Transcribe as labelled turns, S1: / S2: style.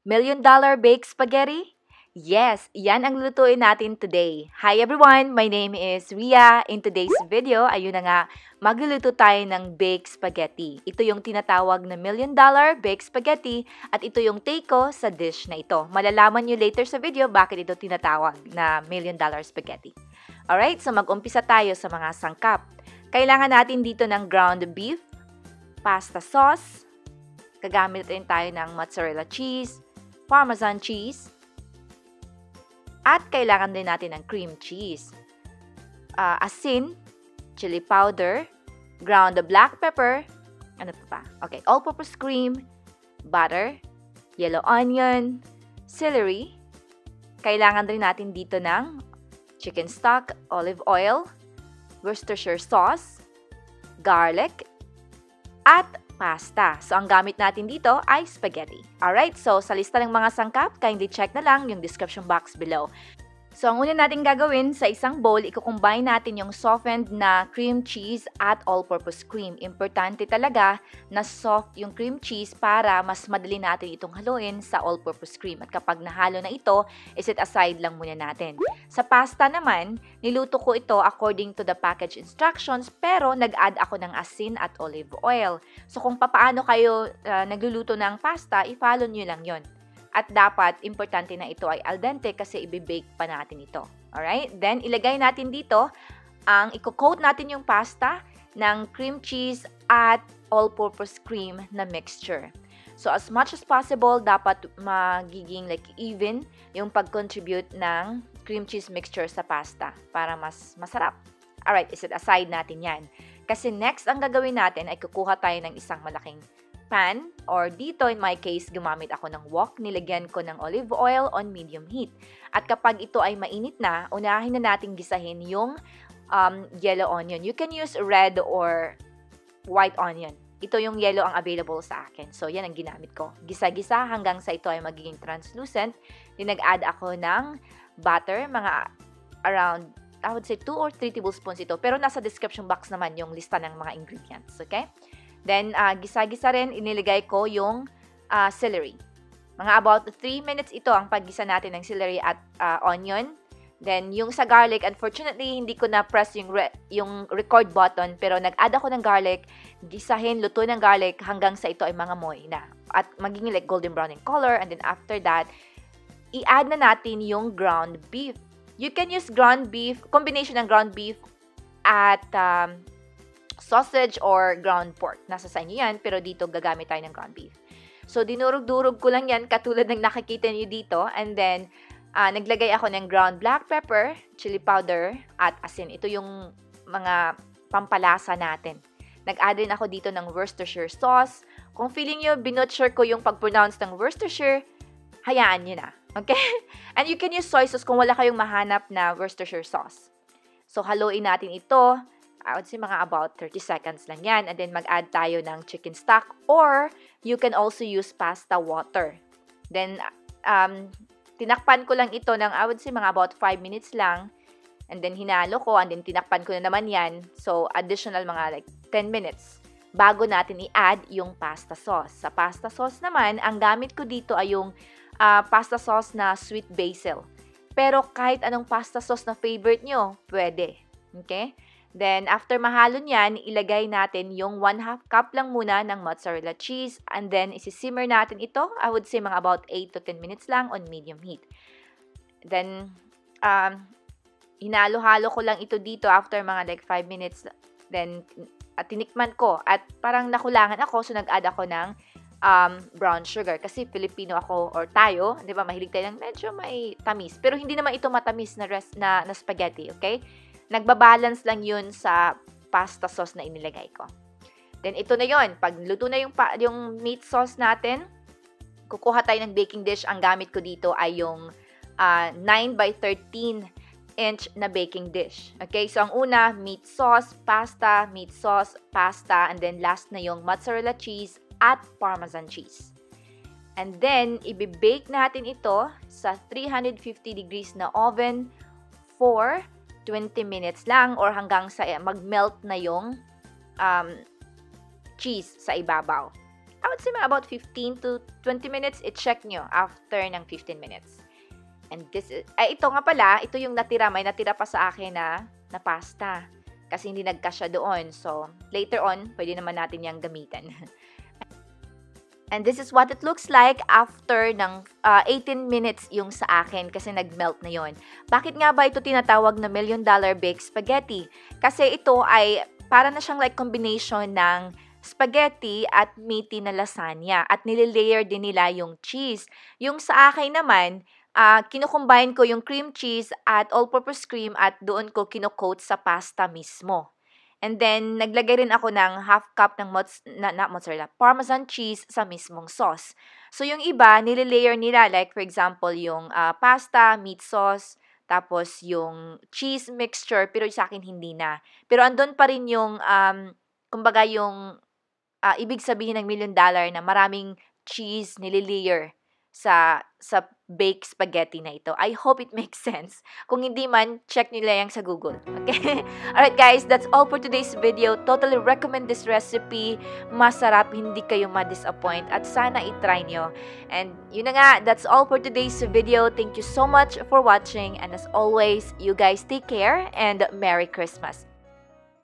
S1: $1,000,000 baked spaghetti? Yes, yan ang lutuin natin today. Hi everyone, my name is Ria. In today's video, ayun na nga, magluluto tayo ng baked spaghetti. Ito yung tinatawag na $1,000,000 baked spaghetti at ito yung take ko sa dish na ito. Malalaman nyo later sa video bakit ito tinatawag na $1,000,000 spaghetti. Alright, so mag-umpisa tayo sa mga sangkap. Kailangan natin dito ng ground beef, pasta sauce, gagamit rin tayo ng mozzarella cheese, Parmesan cheese, at kailangan din natin ng cream cheese, asin, chili powder, ground black pepper, ano pa? Okay, all-purpose cream, butter, yellow onion, celery. Kailangan rin natin dito ng chicken stock, olive oil, Worcestershire sauce, garlic, at pasta. So, ang gamit natin dito ay spaghetti. Alright, so sa lista ng mga sangkap, kindly check na lang yung description box below. So, ang una natin gagawin sa isang bowl, i-combine natin yung softened na cream cheese at all-purpose cream. Importante talaga na soft yung cream cheese para mas madali natin itong haluin sa all-purpose cream. At kapag nahalo na ito, iset aside lang muna natin. Sa pasta naman, niluto ko ito according to the package instructions, pero nag-add ako ng asin at olive oil. So, kung papaano kayo nagluluto ng pasta, i-follow nyo lang yon. At dapat, importante na ito ay al dente kasi i-bake pa natin ito. Alright? Then, ilagay natin dito, i-coat natin yung pasta ng cream cheese at all-purpose cream na mixture. So, as much as possible, dapat magiging like even yung pag-contribute ng cream cheese mixture sa pasta para mas masarap. Alright, iset aside natin yan. Kasi next, ang gagawin natin ay kukuha tayo ng isang malaking pan, or dito in my case, gumamit ako ng wok, nilagyan ko ng olive oil on medium heat. At kapag ito ay mainit na, unahin na natin gisahin yung yellow onion. You can use red or white onion. Ito yung yellow ang available sa akin. So, yan ang ginamit ko. Gisa-gisa hanggang sa ito ay magiging translucent. Then, nag-add ako ng butter, mga around, I would say 2 or 3 tablespoons ito. Pero nasa description box naman yung lista ng mga ingredients. Okay? Then, gisa-gisa rin, inilagay ko yung celery. Mga about 3 minutes ito ang paggisa natin ng celery at onion. Then, yung sa garlic, unfortunately, hindi ko na-press yung record button, pero nag-add ako ng garlic, gisahin, luto ng garlic, hanggang sa ito ay mga moy na. At magiging like golden brown in color, and then after that, i-add na natin yung ground beef. You can use ground beef, combination ng ground beef at sausage or ground pork. Nasa sa inyo yan, pero dito gagamit tayo ng ground beef. So, dinurog-durog ko lang yan, katulad ng nakikita niyo dito. And then, naglagay ako ng ground black pepper, chili powder, at asin. Ito yung mga pampalasa natin. Nag-add din ako dito ng Worcestershire sauce. Kung feeling nyo, binutcher ko yung pag-pronounce ng Worcestershire, hayaan nyo na. Okay? And you can use soy sauce kung wala kayong mahanap na Worcestershire sauce. So, haluin natin ito. I would say mga about 30 seconds lang yan. And then mag-add tayo ng chicken stock, or you can also use pasta water. Then, tinakpan ko lang ito ng I would say mga about 5 minutes lang. And then hinalo ko, and then tinakpan ko na naman yan. So, additional mga like 10 minutes bago natin i-add yung pasta sauce. Sa pasta sauce naman, ang gamit ko dito ay yung pasta sauce na sweet basil. Pero kahit anong pasta sauce na favorite nyo, pwede. Okay? Then, after mahalo niyan, ilagay natin yung 1/2 cup lang muna ng mozzarella cheese. And then, isisimmer natin ito. I would say mga about 8 to 10 minutes lang on medium heat. Then, hinalo-halo ko lang ito dito after mga like 5 minutes. Then, tinikman ko. At parang nakulangan ako, so nag-add ako ng brown sugar. Kasi Filipino ako, or tayo, di ba, mahilig tayo ng medyo may tamis. Pero hindi naman ito matamis na spaghetti, okay? Nagbabalance lang yun sa pasta sauce na inilagay ko. Then, ito na yun. Pag luto na yung meat sauce natin, kukuha tayo ng baking dish. Ang gamit ko dito ay yung 9 by 13 inch na baking dish. Okay? So, ang una, meat sauce, pasta, and then last na yung mozzarella cheese at Parmesan cheese. And then, i-bake natin ito sa 350 degrees na oven for 20 minutes lang or hanggang sa mag-melt na yung cheese sa ibabaw. I would say mga about 15 to 20 minutes. I-check nyo after ng 15 minutes. And this is, ito nga pala, ito yung natira. May natira pa sa akin na pasta. Kasi hindi nagkasya doon. So, later on, pwede naman natin yung gamitan. And this is what it looks like after ng 18 minutes yung sa akin kasi nag-melt na yon. Bakit nga ba ito tinatawag na $1 million baked spaghetti? Kasi ito ay para na siyang like combination ng spaghetti at meaty na lasagna. At nililayer din nila yung cheese. Yung sa akin naman, kinukombine ko yung cream cheese at all-purpose cream at doon ko kinocoat sa pasta mismo. And then, naglagay rin ako ng half cup ng mozzarella, Parmesan cheese sa mismong sauce. So, yung iba, nililayer nila. Like, for example, yung pasta, meat sauce, tapos yung cheese mixture, pero sa akin hindi na. Pero andun pa rin yung, kumbaga yung ibig sabihin ng $1 million na maraming cheese nililayer sa baked spaghetti na ito. I hope it makes sense. Kung hindi man, check nyo lang sa Google. Okay? Alright guys, that's all for today's video. Totally recommend this recipe. Masarap, hindi kayo ma-disappoint. At sana itry nyo. And yun na nga, that's all for today's video. Thank you so much for watching. And as always, you guys take care and Merry Christmas.